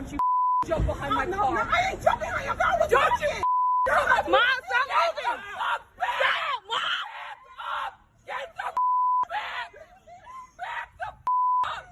don't you jump behind my car. No, I ain't jumping on your car. Don't you Mom, stop moving. Stop, Mom. Get the back. Back the up.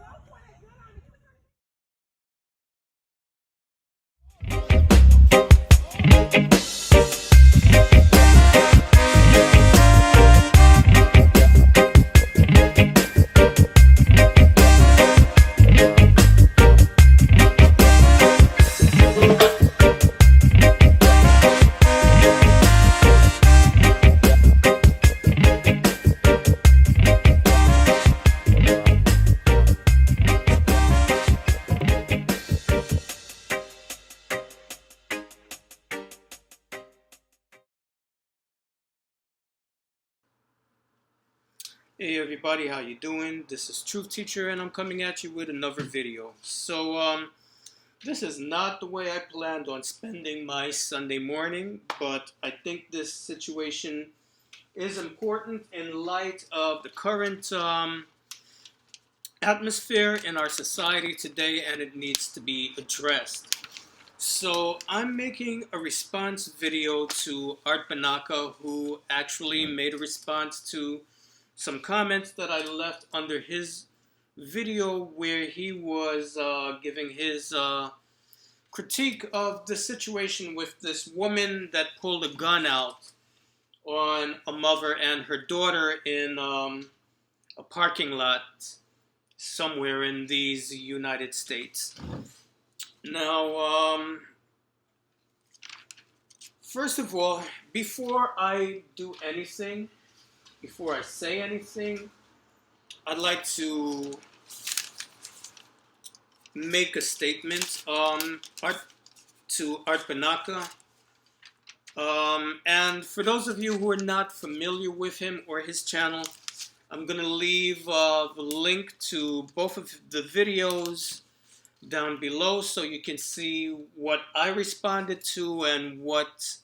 Hey everybody, how you doing? This is Truth Teacher and I'm coming at you with another video. So this is not the way I planned on spending my Sunday morning, but I think this situation is important in light of the current atmosphere in our society today, and it needs to be addressed. So I'm making a response video to Art Benaca, who actually made a response to some comments that I left under his video where he was giving his critique of the situation with this woman that pulled a gun out on a mother and her daughter in a parking lot somewhere in these United States. Now, first of all, before I do anything, before I say anything, I'd like to make a statement to Art Benaca. And for those of you who are not familiar with him or his channel, I'm going to leave the link to both of the videos down below so you can see what I responded to and what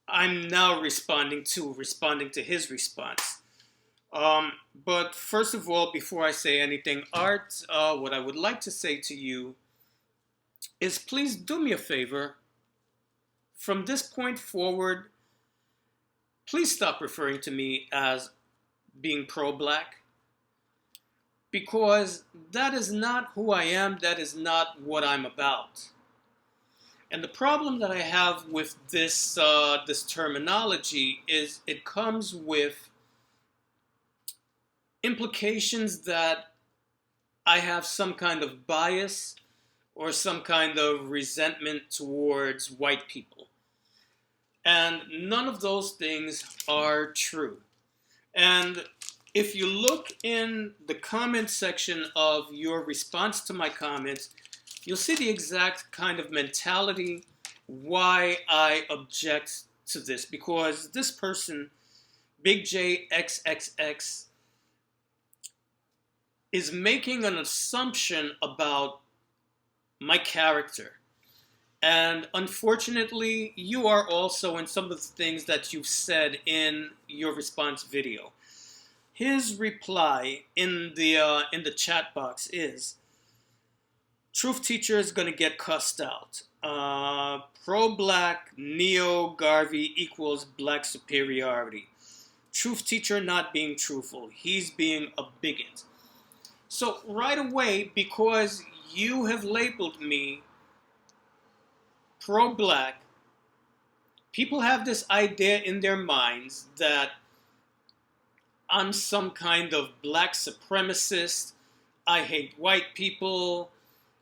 I'm now responding to his response. But first of all, before I say anything, Art, what I would like to say to you is please do me a favor. From this point forward, please stop referring to me as being pro-black, because that is not who I am, that is not what I'm about. And the problem that I have with this this terminology is it comes with implications that I have some kind of bias or some kind of resentment towards white people. And none of those things are true. And if you look in the comment section of your response to my comments, you'll see the exact kind of mentality why I object to this. Because this person, Big J XXX, is making an assumption about my character. And unfortunately, you are also in some of the things that you've said in your response video. His reply in the chat box is, Truth Teacher is going to get cussed out. Pro-black, neo-Garvey equals black superiority. Truth Teacher not being truthful. He's being a bigot. So right away, because you have labeled me pro-black, people have this idea in their minds that I'm some kind of black supremacist. I hate white people.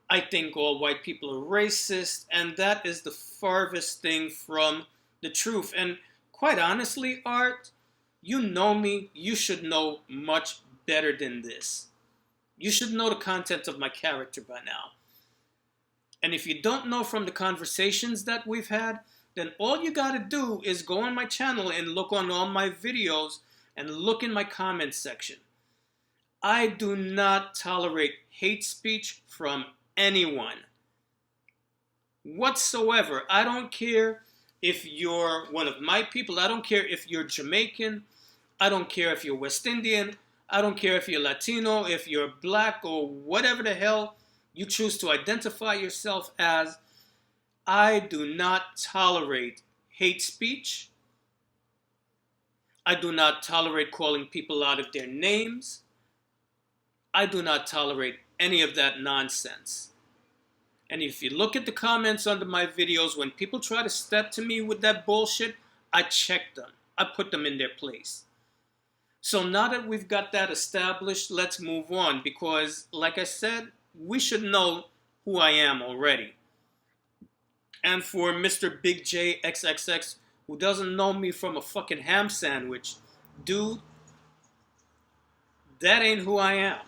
I think all white people are racist. And that is the farthest thing from the truth. And quite honestly, Art, you know me. You should know much better than this. You should know the content of my character by now. And if you don't know from the conversations that we've had, then all you got to do is go on my channel and look on all my videos and look in my comment section. I do not tolerate hate speech from anyone whatsoever. I don't care if you're one of my people. I don't care if you're Jamaican. I don't care if you're West Indian. I don't care if you're Latino, if you're black, or whatever the hell You choose to identify yourself as, I do not tolerate hate speech. I do not tolerate calling people out of their names. I do not tolerate any of that nonsense. And if you look at the comments under my videos, when people try to step to me with that bullshit, I check them. I put them in their place. So now that we've got that established, let's move on. Because, like I said, we should know who I am already. And for Mr. Big J XXX, who doesn't know me from a fucking ham sandwich, dude, that ain't who I am.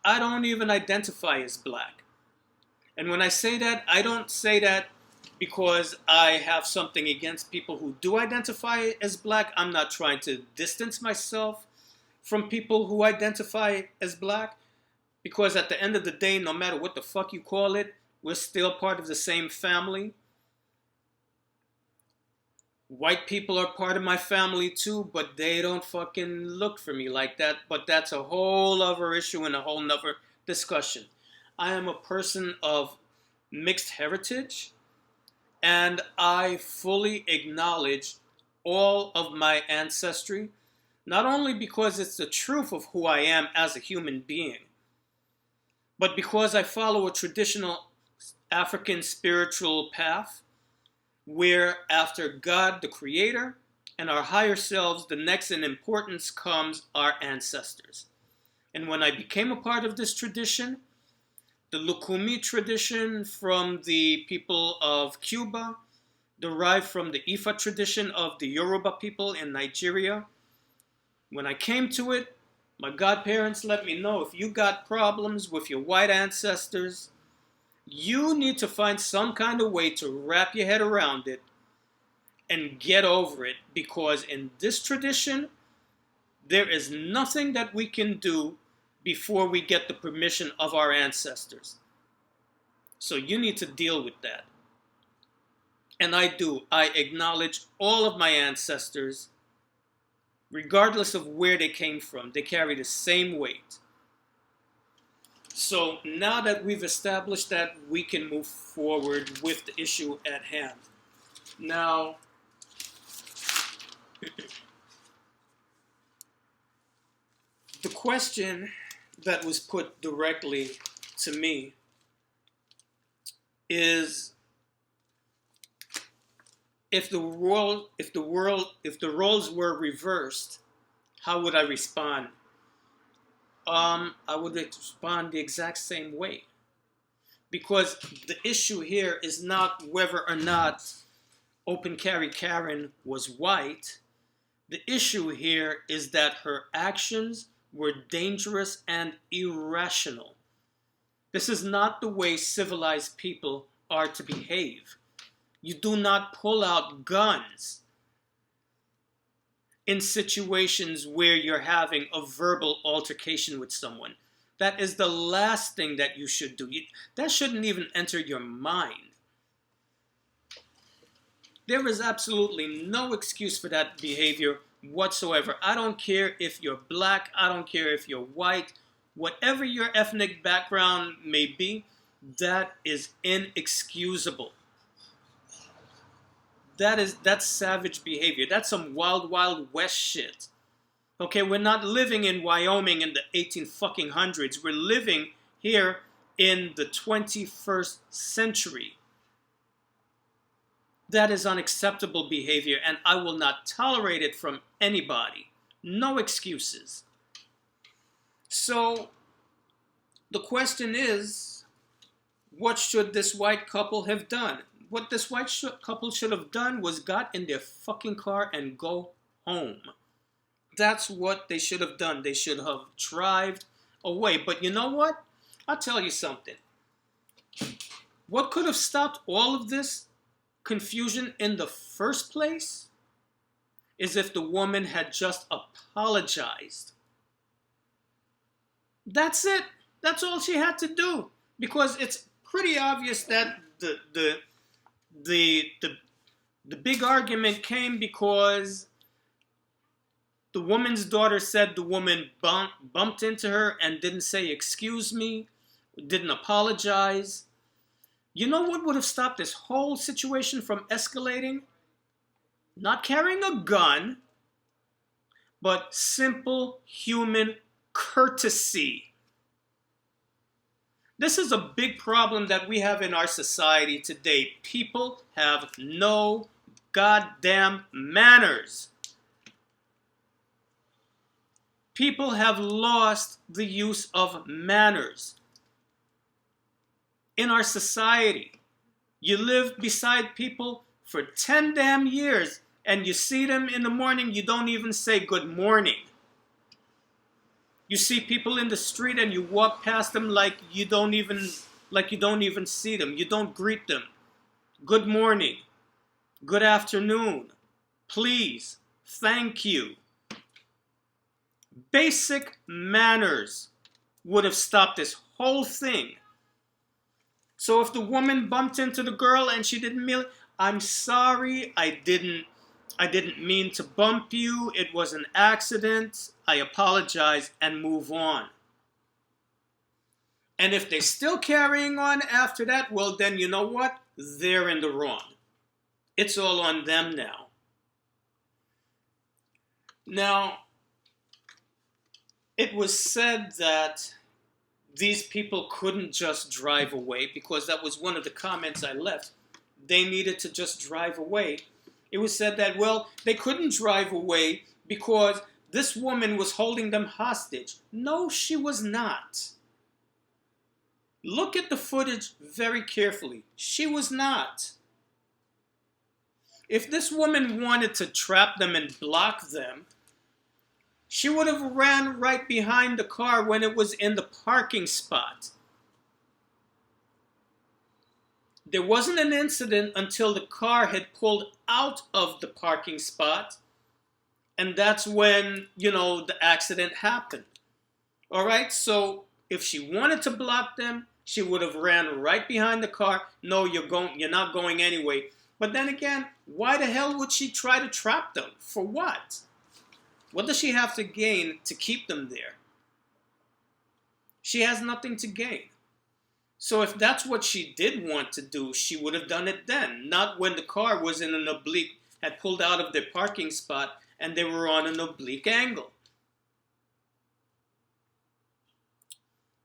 I don't even identify as black. And when I say that, I don't say that because I have something against people who do identify as black. I'm not trying to distance myself from people who identify as black, because at the end of the day, no matter what the fuck you call it, we're still part of the same family. White people are part of my family too, but they don't fucking look for me like that. But that's a whole other issue and a whole nother discussion. I am a person of mixed heritage, and I fully acknowledge all of my ancestry, not only because it's the truth of who I am as a human being, but because I follow a traditional African spiritual path where after God, the Creator, and our higher selves, the next in importance comes our ancestors. And when I became a part of this tradition, the Lukumi tradition from the people of Cuba, derived from the Ifa tradition of the Yoruba people in Nigeria, when I came to it, my godparents let me know, if you got problems with your white ancestors, you need to find some kind of way to wrap your head around it and get over it, because in this tradition, there is nothing that we can do before we get the permission of our ancestors. So you need to deal with that. And I do. I acknowledge all of my ancestors, regardless of where they came from. They carry the same weight. So now that we've established that, we can move forward with the issue at hand. Now, the question that was put directly to me is, if the roles were reversed, how would I respond? I would respond the exact same way, because the issue here is not whether or not Open Carry Karen was white. The issue here is that her actions were dangerous and irrational. This is not the way civilized people are to behave. You do not pull out guns in situations where you're having a verbal altercation with someone. That is the last thing that you should do. That shouldn't even enter your mind. There is absolutely no excuse for that behavior whatsoever. I don't care if you're black, I don't care if you're white, whatever your ethnic background may be, that is inexcusable. That's savage behavior. That's some wild, wild west shit. Okay, we're not living in Wyoming in the 1800s. We're living here in the 21st century. That is unacceptable behavior, and I will not tolerate it from anybody. No excuses. So, the question is, what should this white couple have done? What this white couple should have done was got in their fucking car and go home. That's what they should have done. They should have driven away. But you know what? I'll tell you something. What could have stopped all of this confusion in the first place is if the woman had just apologized. That's it. That's all she had to do. Because it's pretty obvious that the big argument came because the woman's daughter said the woman bumped into her and didn't say excuse me, didn't apologize. You know what would have stopped this whole situation from escalating? Not carrying a gun, but simple human courtesy. This is a big problem that we have in our society today. People have no goddamn manners. People have lost the use of manners. In our society, you live beside people for 10 damn years and you see them in the morning, you don't even say good morning. You see people in the street and you walk past them like you don't even see them. You don't greet them. Good morning. Good afternoon. Please. Thank you. Basic manners would have stopped this whole thing. So if the woman bumped into the girl and she didn't mean, I'm sorry, I didn't mean to bump you. It was an accident. I apologize, and move on. And if they're still carrying on after that, well, then you know what? They're in the wrong. It's all on them now. Now, it was said that these people couldn't just drive away, because that was one of the comments I left. They needed to just drive away. It was said that, well, they couldn't drive away because this woman was holding them hostage. No, she was not. Look at the footage very carefully. She was not. If this woman wanted to trap them and block them, she would have ran right behind the car when it was in the parking spot. There wasn't an incident until the car had pulled out of the parking spot, and that's when, the accident happened. All right, so if she wanted to block them, she would have ran right behind the car. No, you're not going anyway. But then again, why the hell would she try to trap them? For what? What does she have to gain to keep them there? She has nothing to gain. So if that's what she did want to do, she would have done it then, not when the car was in an oblique, had pulled out of their parking spot, and they were on an oblique angle.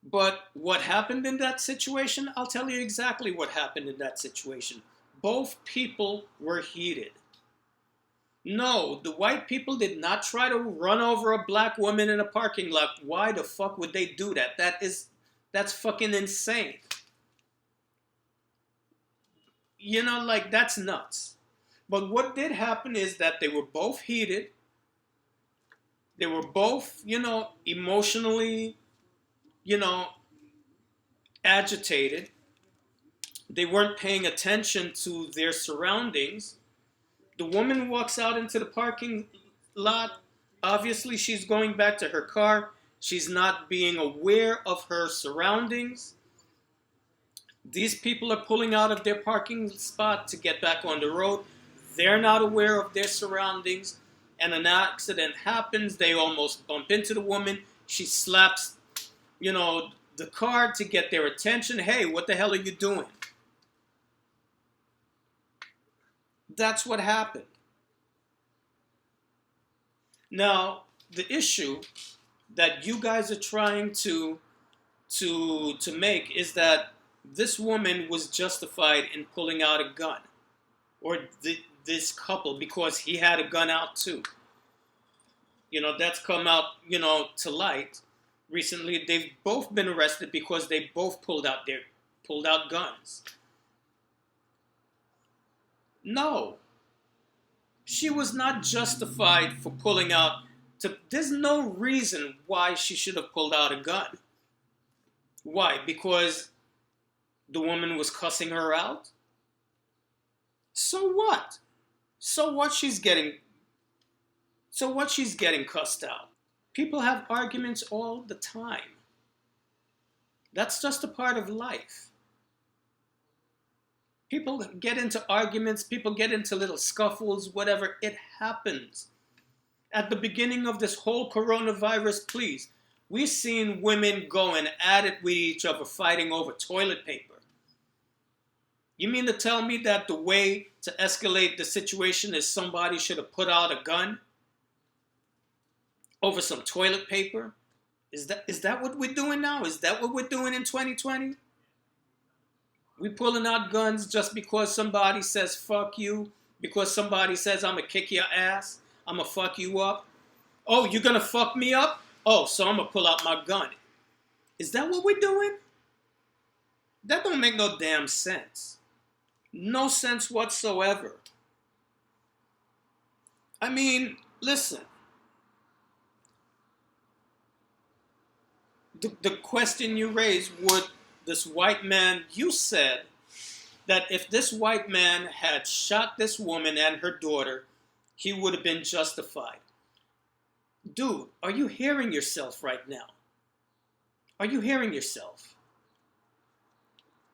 But what happened in that situation? I'll tell you exactly what happened in that situation. Both people were heated. No, the white people did not try to run over a black woman in a parking lot. Why the fuck would they do that? That's fucking insane. That's nuts. But what did happen is that they were both heated. They were both, emotionally, agitated. They weren't paying attention to their surroundings. The woman walks out into the parking lot. Obviously, she's going back to her car. She's not being aware of her surroundings. These people are pulling out of their parking spot to get back on the road. They're not aware of their surroundings. And an accident happens. They almost bump into the woman. She slaps, the car to get their attention. Hey, what the hell are you doing? That's what happened. Now, the issue that you guys are trying to make is that this woman was justified in pulling out a gun, or this couple, because he had a gun out too. That's come out, to light recently. They've both been arrested because they both pulled out guns. No, she was not justified for pulling out. There's no reason why she should have pulled out a gun. Why? Because the woman was cussing her out? So what? So what she's getting cussed out? People have arguments all the time. That's just a part of life. People get into arguments, people get into little scuffles, whatever. It happens. At the beginning of this whole coronavirus, please, We've seen women going at it with each other, fighting over toilet paper. You mean to tell me that the way to escalate the situation is somebody should have put out a gun over some toilet paper? Is that what we're doing now? Is that what we're doing in 2020? We pulling out guns just because somebody says fuck you, because somebody says I'm gonna kick your ass, I'm gonna fuck you up. Oh, you're gonna fuck me up? Oh, so I'm gonna pull out my gun. Is that what we're doing? That don't make no damn sense. No sense whatsoever. I mean, listen. The question you raised, would this white man, you said that if this white man had shot this woman and her daughter, he would have been justified. Dude, are you hearing yourself right now? Are you hearing yourself?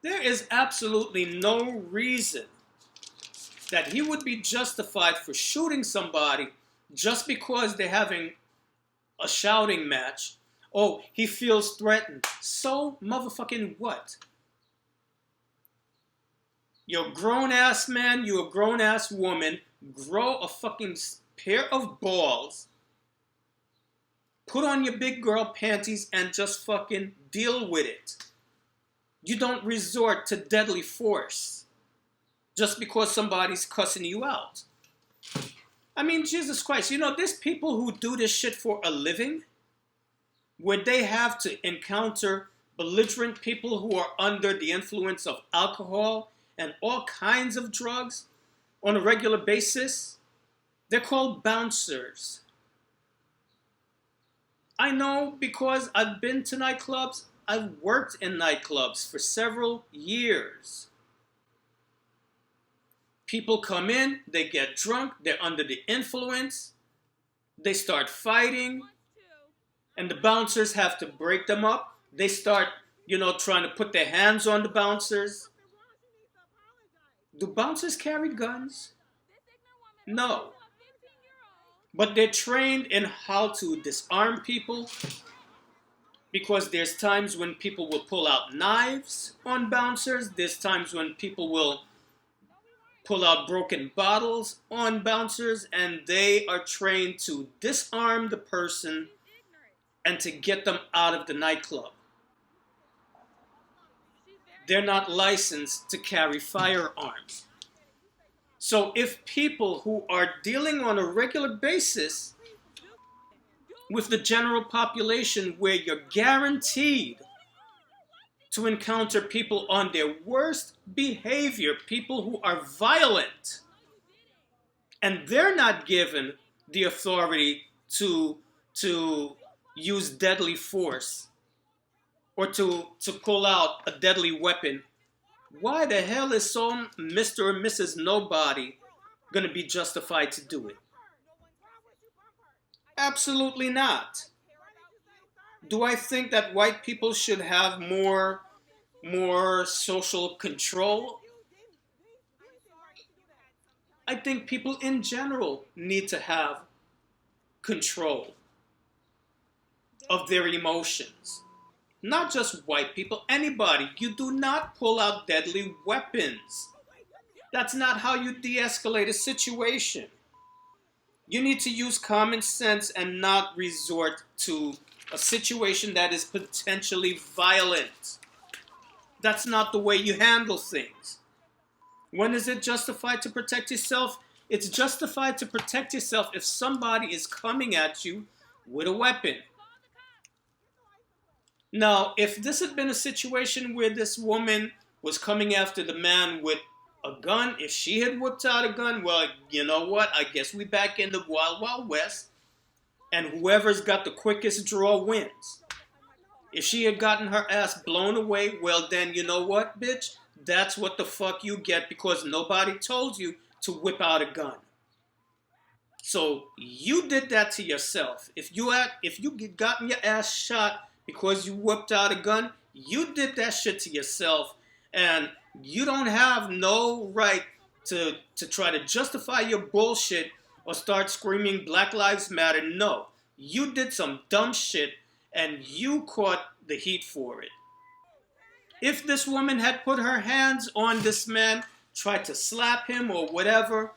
There is absolutely no reason that he would be justified for shooting somebody just because they're having a shouting match. Oh, he feels threatened. So motherfucking what? You're a grown-ass man, you're a grown-ass woman. Grow a fucking pair of balls. Put on your big girl panties and just fucking deal with it. You don't resort to deadly force just because somebody's cussing you out. I mean, Jesus Christ, you know, there's people who do this shit for a living, where they have to encounter belligerent people who are under the influence of alcohol and all kinds of drugs on a regular basis. They're called bouncers. I know because I've been to nightclubs. I've worked in nightclubs for several years. People come in, they get drunk, they're under the influence, they start fighting, and the bouncers have to break them up. They start, trying to put their hands on the bouncers. Do bouncers carry guns? No. But they're trained in how to disarm people, because there's times when people will pull out knives on bouncers. There's times when people will pull out broken bottles on bouncers, and they are trained to disarm the person and to get them out of the nightclub. They're not licensed to carry firearms. So if people who are dealing on a regular basis with the general population, where you're guaranteed to encounter people on their worst behavior, people who are violent, and they're not given the authority to use deadly force or to pull out a deadly weapon, why the hell is some Mr. or Mrs. Nobody going to be justified to do it? Absolutely not. Do I think that white people should have more social control? I think people in general need to have control of their emotions. Not just white people, anybody. You do not pull out deadly weapons. That's not how you de-escalate a situation. You need to use common sense and not resort to a situation that is potentially violent. That's not the way you handle things. When is it justified to protect yourself? It's justified to protect yourself if somebody is coming at you with a weapon. Now, if this had been a situation where this woman was coming after the man with a gun, if she had whipped out a gun, well, you know what? I guess we back in the Wild Wild West, and whoever's got the quickest draw wins. If she had gotten her ass blown away, well then, you know what, bitch? That's what the fuck you get, because nobody told you to whip out a gun. So you did that to yourself. If you gotten your ass shot because you whipped out a gun, you did that shit to yourself, and you don't have no right to try to justify your bullshit or start screaming Black Lives Matter. No, you did some dumb shit, and you caught the heat for it. If this woman had put her hands on this man, tried to slap him or whatever,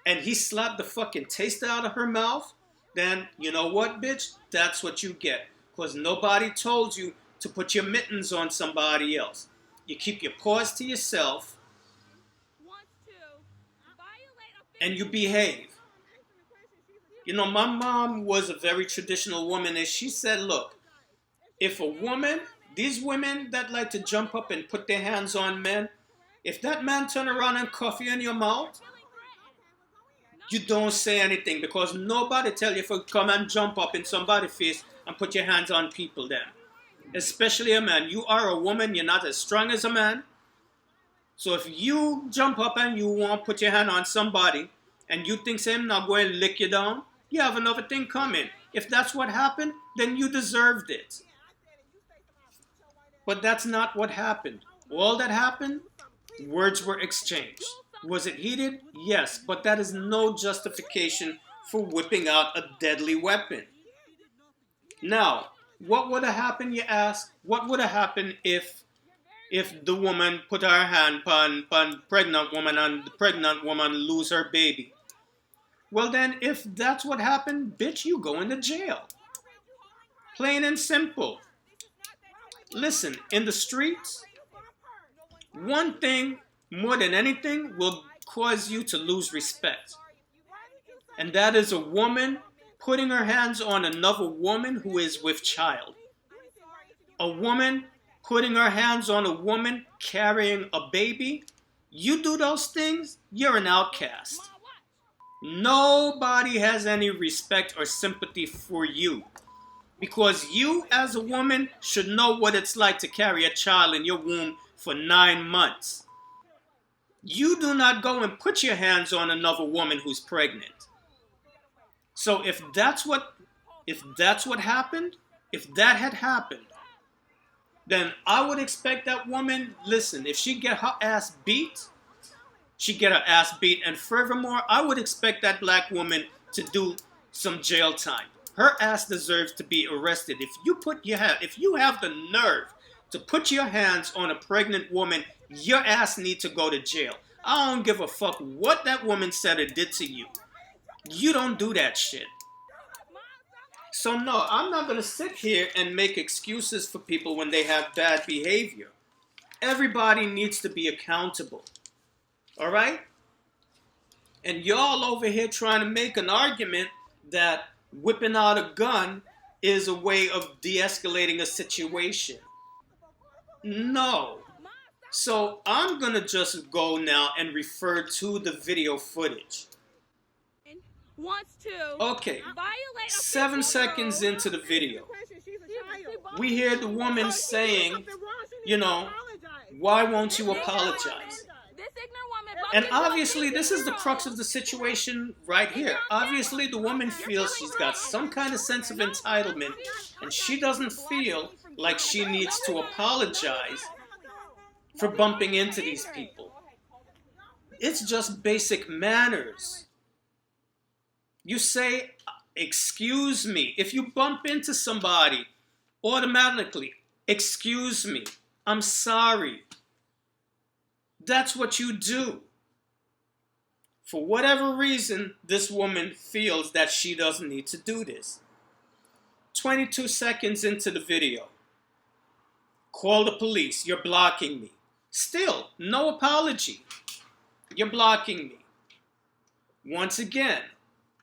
and he slapped the fucking taste out of her mouth, then you know what, bitch? That's what you get. Because nobody told you to put your mittens on somebody else. You keep your paws to yourself and you behave. You know, my mom was a very traditional woman, and she said, look, if a woman, these women that like to jump up and put their hands on men, if that man turn around and cough you in your mouth, you don't say anything, because nobody tell you to come and jump up in somebody's face and put your hands on people then. Especially a man. You are a woman, you're not as strong as a man. So if you jump up and you want to put your hand on somebody and you think him not going to lick you down, you have another thing coming. If that's what happened, then you deserved it. But that's not what happened. All that happened, words were exchanged. Was it heated? Yes, but that is no justification for whipping out a deadly weapon. Now, what would have happened, you ask? What would have happened if the woman put her hand on pregnant woman and the pregnant woman lose her baby? Well then, if that's what happened, bitch, you go into jail. Plain and simple. Listen, in the streets, one thing more than anything will cause you to lose respect. And that is a woman putting her hands on another woman who is with child. A woman putting her hands on a woman carrying a baby. You do those things, you're an outcast. Nobody has any respect or sympathy for you. Because you as a woman should know what it's like to carry a child in your womb for 9 months. You do not go and put your hands on another woman who's pregnant. So if that's what happened, if that had happened, then I would expect that woman, listen, if she get her ass beat, she get her ass beat. And furthermore, I would expect that black woman to do some jail time. Her ass deserves to be arrested. If you have the nerve to put your hands on a pregnant woman, your ass needs to go to jail. I don't give a fuck what that woman said or did to you. You don't do that shit. So no, I'm not going to sit here and make excuses for people when they have bad behavior. Everybody needs to be accountable. All right? And y'all over here trying to make an argument that whipping out a gun is a way of de-escalating a situation. No. So I'm going to just go now and refer to the video footage. Okay, 7 seconds into the video, we hear the woman saying, you know, why won't you apologize? And obviously, this is the crux of the situation right here. Obviously, the woman feels she's got some kind of sense of entitlement, and she doesn't feel like she needs to apologize for bumping into these people. It's just basic manners. You say, excuse me. If you bump into somebody, automatically, excuse me. I'm sorry. That's what you do. For whatever reason, this woman feels that she doesn't need to do this. 22 seconds into the video. Call the police. You're blocking me. Still, no apology. You're blocking me. Once again,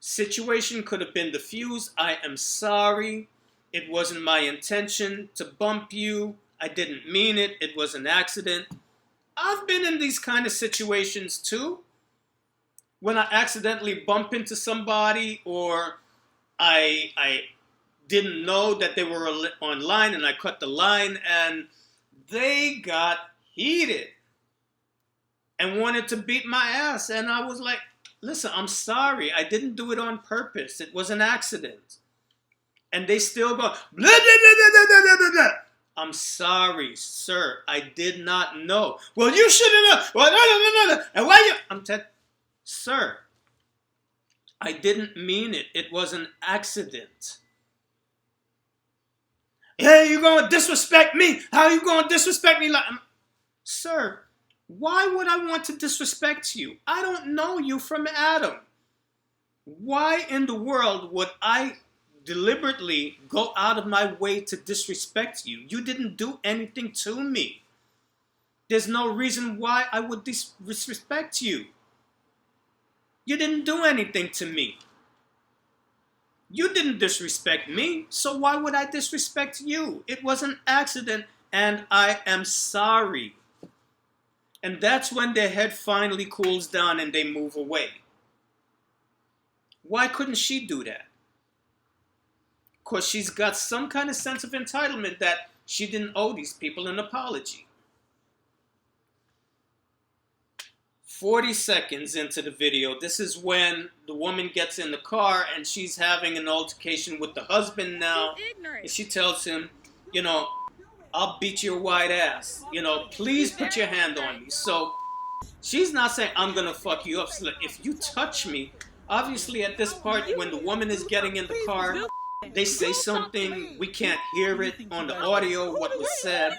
situation could have been diffused. I am sorry. It wasn't my intention to bump you. I didn't mean it. It was an accident. I've been in these kind of situations too. When I accidentally bump into somebody, or I didn't know that they were online and I cut the line and they got heated and wanted to beat my ass. And I was like, listen, I'm sorry. I didn't do it on purpose. It was an accident. And they still go, blah, blah, blah, blah, blah, blah, blah. I'm sorry, sir. I did not know. Well, you should have known. Well, no. And why you? I'm telling, sir, I didn't mean it. It was an accident. Hey, you gonna disrespect me? How you gonna disrespect me? Like, sir, why would I want to disrespect you? I don't know you from Adam. Why in the world would I deliberately go out of my way to disrespect you? You didn't do anything to me. There's no reason why I would disrespect you. You didn't do anything to me. You didn't disrespect me, so why would I disrespect you? It was an accident, and I am sorry. And that's when their head finally cools down and they move away. Why couldn't she do that? Because she's got some kind of sense of entitlement that she didn't owe these people an apology. 40 seconds into the video, this is when the woman gets in the car and she's having an altercation with the husband now. And she tells him, you know, I'll beat your white ass. You know, please put your hand on me. So she's not saying, I'm going to fuck you up. So if you touch me, obviously at this part, when the woman is getting in the car, they say something, we can't hear it on the audio, what was said.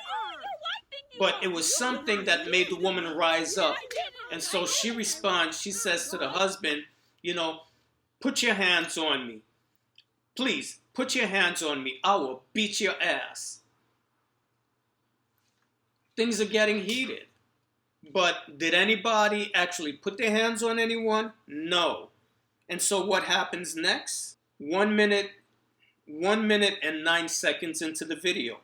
But it was something that made the woman rise up. And so she responds, she says to the husband, you know, put your hands on me. Please, put your hands on me. I will beat your ass. Things are getting heated. But did anybody actually put their hands on anyone? No. And so what happens next? 1 minute and 9 seconds into the video.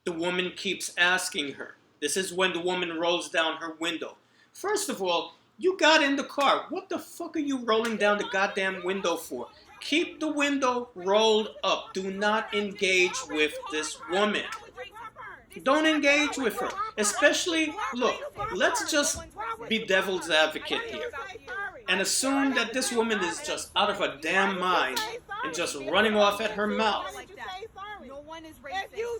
The woman keeps asking her. This is when the woman rolls down her window. First of all, you got in the car. What the fuck are you rolling down the goddamn window for? Keep the window rolled up. Do not engage with this woman. Don't engage with her. Especially, look, let's just be devil's advocate here. And assume that this woman is just out of her damn mind and just running off at her mouth.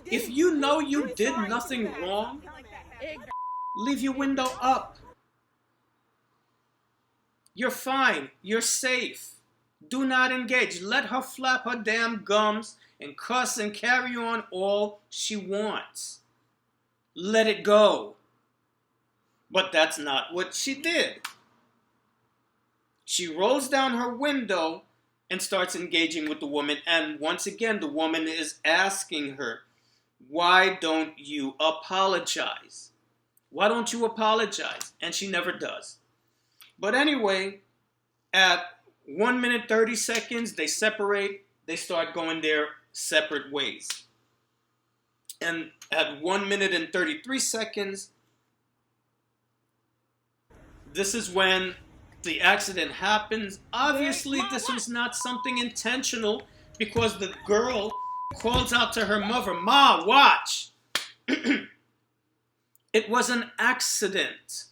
If you know you did nothing wrong, leave your window up. You're fine. You're safe. Do not engage. Let her flap her damn gums and cuss and carry on all she wants. Let it go. But that's not what she did. She rolls down her window and starts engaging with the woman. And once again, the woman is asking her, why don't you apologize? Why don't you apologize? And she never does. But anyway, at 1 minute 30 seconds, they separate. They start going their separate ways. And at 1 minute and 33 seconds, this is when the accident happens. Obviously, this was not something intentional because the girl calls out to her mother, Ma, watch. It was an accident.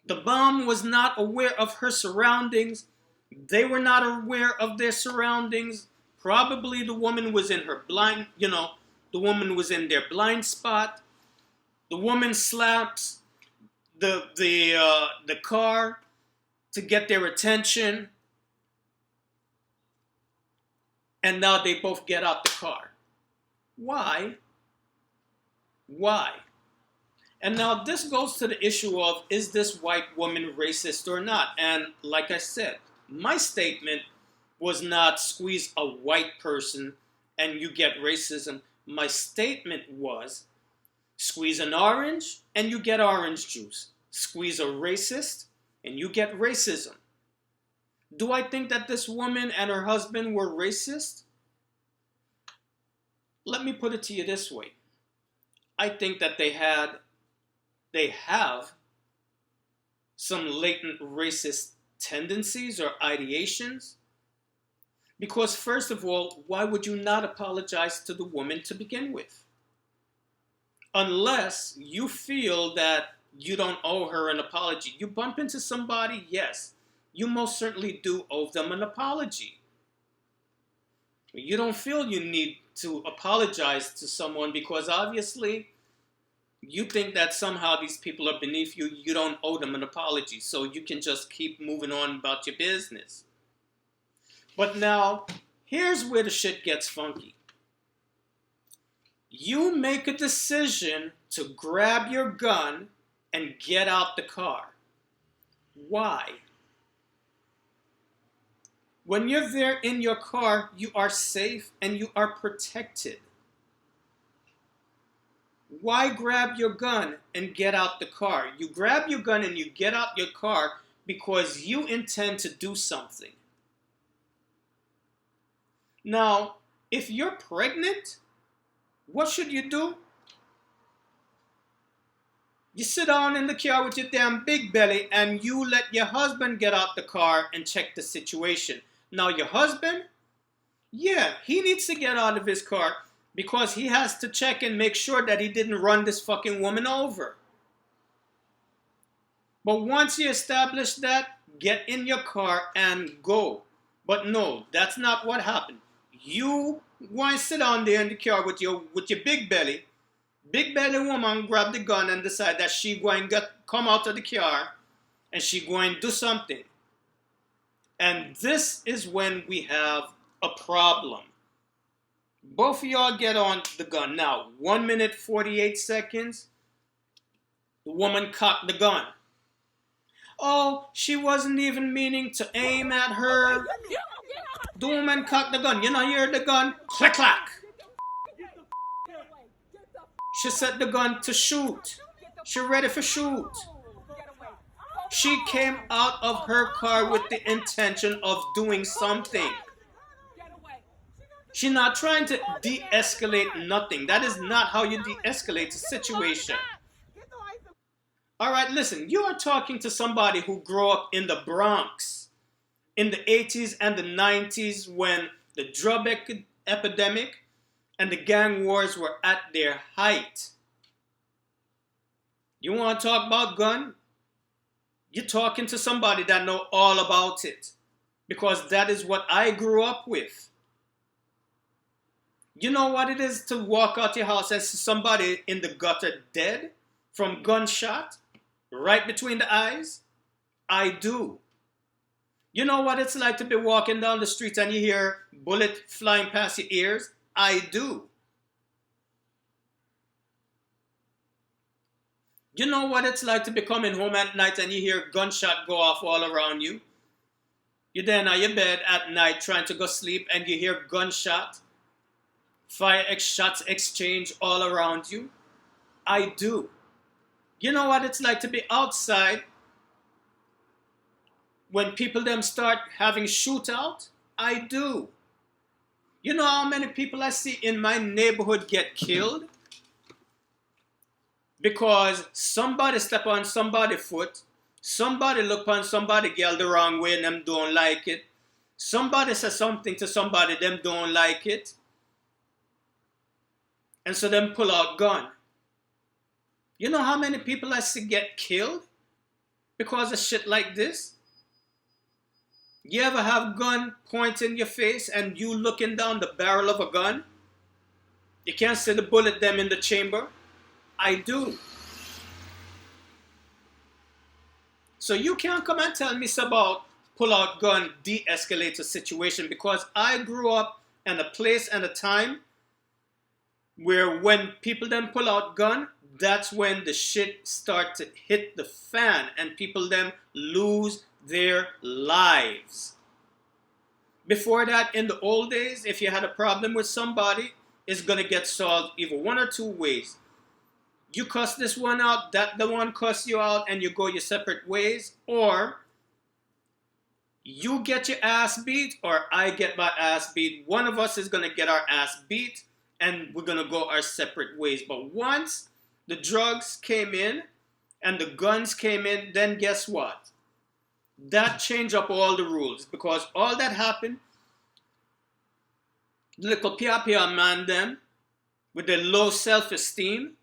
The mom was not aware of her surroundings. They were not aware of their surroundings. Probably the woman was in her blind, the woman was in their blind spot. The woman slaps the car to get their attention. And now they both get out the car. Why? Why? And now this goes to the issue of, is this white woman racist or not? And like I said, my statement was not squeeze a white person and you get racism. My statement was squeeze an orange and you get orange juice. Squeeze a racist and you get racism. Do I think that this woman and her husband were racist? Let me put it to you this way. I think that they have some latent racist tendencies or ideations. Because first of all, why would you not apologize to the woman to begin with? Unless you feel that you don't owe her an apology. You bump into somebody, yes, you most certainly do owe them an apology. You don't feel you need to apologize to someone because obviously you think that somehow these people are beneath you. You don't owe them an apology, so you can just keep moving on about your business. But now, here's where the shit gets funky. You make a decision to grab your gun and get out the car. Why? When you're there in your car, you are safe and you are protected. Why grab your gun and get out the car? You grab your gun and you get out your car because you intend to do something. Now, if you're pregnant, what should you do? You sit down in the car with your damn big belly and you let your husband get out the car and check the situation. Now your husband, yeah, he needs to get out of his car because he has to check and make sure that he didn't run this fucking woman over. But once you establish that, get in your car and go. But no, that's not what happened. You want to sit down there in the car with your big belly woman grab the gun and decide that she going to come out of the car and she going to do something. And this is when we have a problem. Both of y'all get on the gun. Now, 1 minute, 48 seconds, the woman cocked the gun. Oh, she wasn't even meaning to aim at her. The woman cocked the gun. You know, hear the gun? Click, clack. She set the gun to shoot. She ready for shoot. She came out of her car with the intention of doing something. She's not trying to de-escalate nothing. That is not how you de-escalate a situation. All right, listen, you are talking to somebody who grew up in the Bronx in the 80s and the 90s when the drug epidemic and the gang wars were at their height. You want to talk about gun? You're talking to somebody that know all about it because that is what I grew up with. You know what it is to walk out your house and see somebody in the gutter dead from gunshot right between the eyes? I do. You know what it's like to be walking down the street and you hear bullet flying past your ears? I do. You know what it's like to be coming home at night and you hear gunshot go off all around you? You're there on your bed at night trying to go sleep and you hear gunshot, shots exchange all around you? I do. You know what it's like to be outside when people them start having shootout? I do. You know how many people I see in my neighborhood get killed? Because somebody step on somebody's foot, somebody look on somebody girl the wrong way and them don't like it. Somebody says something to somebody, them don't like it. And so them pull out gun. You know how many people I see get killed because of shit like this? You ever have gun point in your face and you looking down the barrel of a gun? You can't see the bullet them in the chamber? I do. So you can't come and tell me about pull out gun, de-escalate a situation because I grew up in a place and a time where when people then pull out gun, that's when the shit start to hit the fan and people then lose their lives. Before that, in the old days, if you had a problem with somebody, it's going to get solved either one or two ways. You cuss this one out, that the one cuss you out, and you go your separate ways, or you get your ass beat, or I get my ass beat. One of us is going to get our ass beat, and we're going to go our separate ways. But once the drugs came in, and the guns came in, then guess what? That changed up all the rules, because all that happened, little pia man them, with their low self-esteem,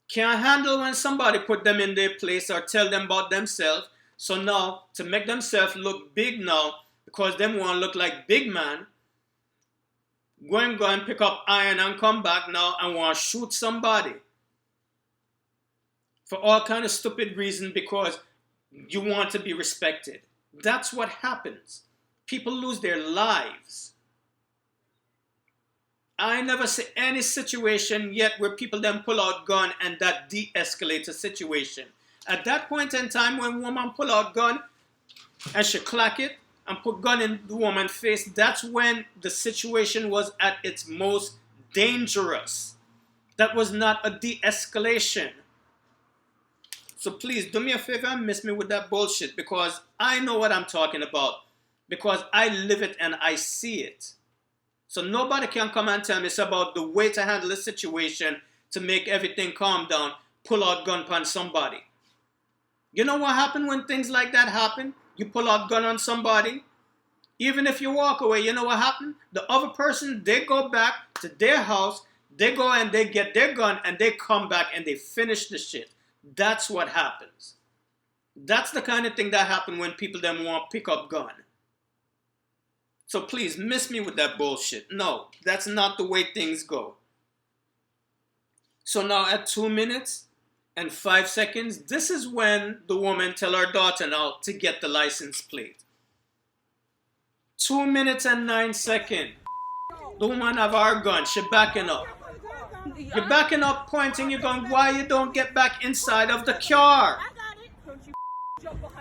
can't handle when somebody put them in their place or tell them about themselves. So now, to make themselves look big now, because them want to look like big man, go and pick up iron and come back now and want to shoot somebody. For all kind of stupid reasons because you want to be respected. That's what happens. People lose their lives. I never see any situation yet where people then pull out gun and that de-escalates a situation. At that point in time when woman pull out gun and she clack it and put gun in the woman's face, that's when the situation was at its most dangerous. That was not a de-escalation. So please do me a favor and miss me with that bullshit, because I know what I'm talking about, because I live it and I see it. So nobody can come and tell me it's about the way to handle the situation to make everything calm down, pull out gun on somebody. You know what happened when things like that happen? You pull out gun on somebody. Even if you walk away, you know what happened? The other person, they go back to their house, they go and they get their gun and they come back and they finish the shit. That's what happens. That's the kind of thing that happens when people then want to pick up gun. So please, miss me with that bullshit. No, that's not the way things go. So now at 2 minutes and 5 seconds, this is when the woman tell her daughter now to get the license plate. 2 minutes and 9 seconds. The woman have her gun. She backing up. You're backing up, pointing, you're going, why you don't get back inside of the car?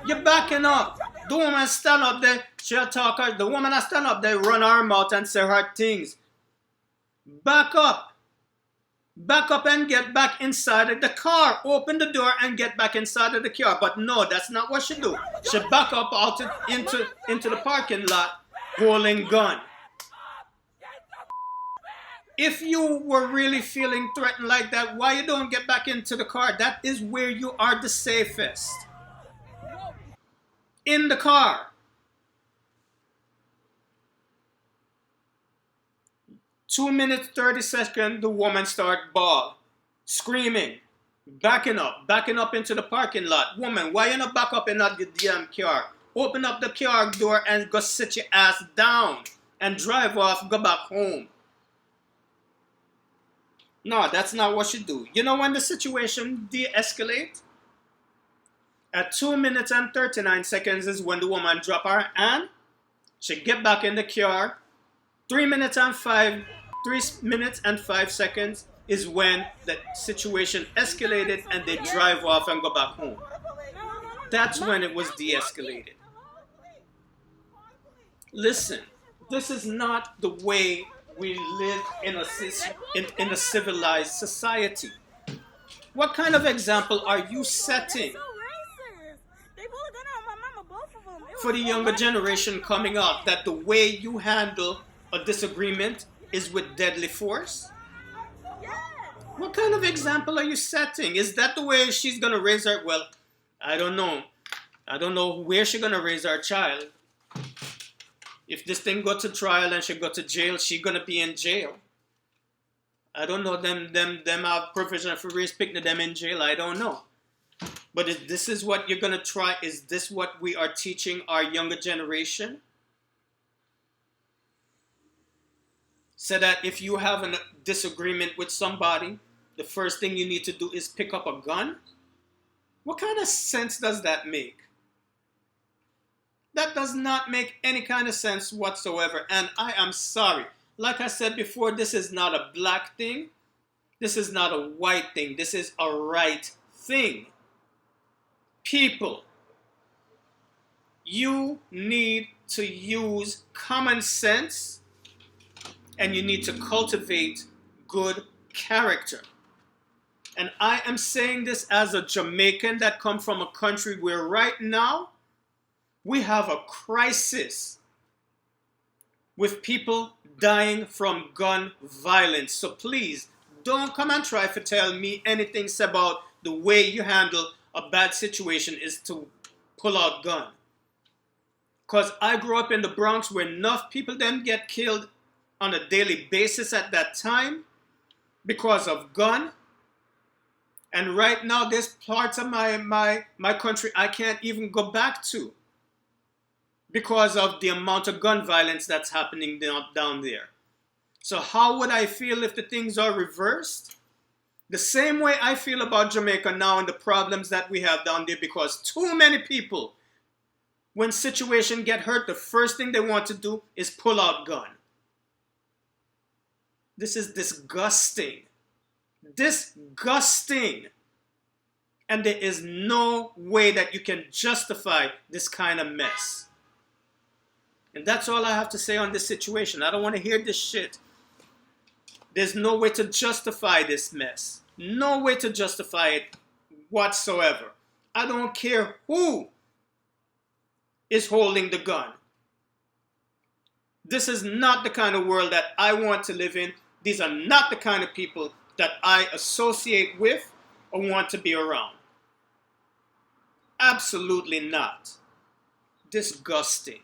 You're backing up. The woman stand up there, she'll talk her. The woman that stand up there, run her mouth and say her things. Back up. Back up and get back inside of the car. Open the door and get back inside of the car. But no, that's not what she do. She back up out into the parking lot, holding gun. If you were really feeling threatened like that, why you don't get back into the car? That is where you are the safest. In the car. 2 minutes, 30 seconds, the woman start bawl, screaming, backing up into the parking lot. Woman, why you not back up in the damn car? Open up the car door and go sit your ass down and drive off, go back home. No, that's not what you do. You know when the situation de-escalate? At 2 minutes and 39 seconds is when the woman drop her hand. She get back in the car. 3 minutes and 5 seconds is when the situation escalated and they drive off and go back home. That's when it was de-escalated. Listen, this is not the way we live in a civilized society. What kind of example are you setting for the younger generation coming up, that the way you handle a disagreement is with deadly force? What kind of example are you setting? Is that the way she's going to raise her? Well, I don't know. I don't know where she's going to raise her child. If this thing go to trial and she go to jail, she going to be in jail. I don't know. Them have provision for raise picnic them in jail. I don't know. But if this is what you're going to try, is this what we are teaching our younger generation? So that if you have a disagreement with somebody, the first thing you need to do is pick up a gun? What kind of sense does that make? That does not make any kind of sense whatsoever. And I am sorry. Like I said before, this is not a black thing. This is not a white thing. This is a right thing. People, you need to use common sense and you need to cultivate good character. And I am saying this as a Jamaican that comes from a country where right now we have a crisis with people dying from gun violence. So please, don't come and try to tell me anything about the way you handle a bad situation is to pull out gun. Because I grew up in the Bronx where enough people then get killed on a daily basis at that time because of gun. And right now there's parts of my country I can't even go back to because of the amount of gun violence that's happening down there. So how would I feel if the things are reversed? The same way I feel about Jamaica now and the problems that we have down there, because too many people, when situations get hurt, the first thing they want to do is pull out gun. This is disgusting. Disgusting. And there is no way that you can justify this kind of mess. And that's all I have to say on this situation. I don't want to hear this shit. There's no way to justify this mess. No way to justify it whatsoever. I don't care who is holding the gun. This is not the kind of world that I want to live in. These are not the kind of people that I associate with or want to be around. Absolutely not. Disgusting.